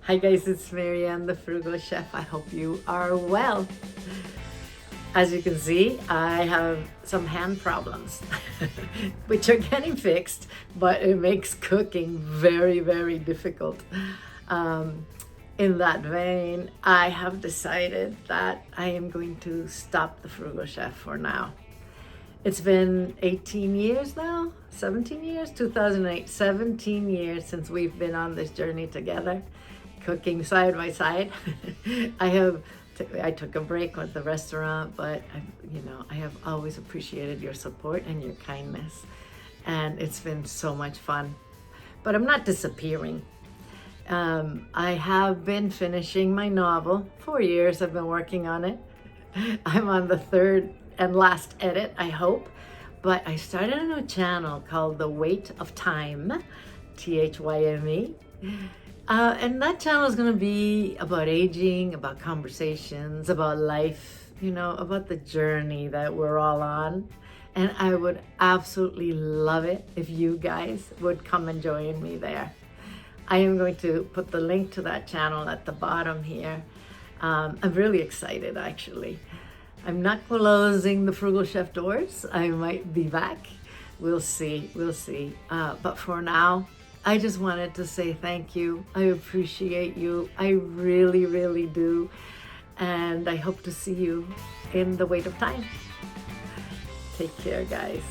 Hi guys, it's Marianne, the Frugal Chef. I hope you are well. As you can see, I have some hand problems, which are getting fixed, but it makes cooking very, very difficult. In that vein, I have decided that I am going to stop the Frugal Chef for now. It's been 18 years now, 17 years, 2008, 17 years since we've been on this journey together, cooking side by side. I took a break with the restaurant, but I have always appreciated your support and your kindness, and it's been so much fun. But I'm not disappearing. I have been finishing my novel. 4 years I've been working on it. I'm on the third and last edit, I hope. But I started a new channel called The Weight of Thyme, Thyme. And that channel is going to be about aging, about conversations, about life, about the journey that we're all on. And I would absolutely love it if you guys would come and join me there. I am going to put the link to that channel at the bottom here. I'm really excited, actually. I'm not closing the Frugal Chef doors. I might be back. We'll see. But for now, I just wanted to say thank you. I appreciate you. I really, really do. And I hope to see you in the Weight of Thyme. Take care, guys.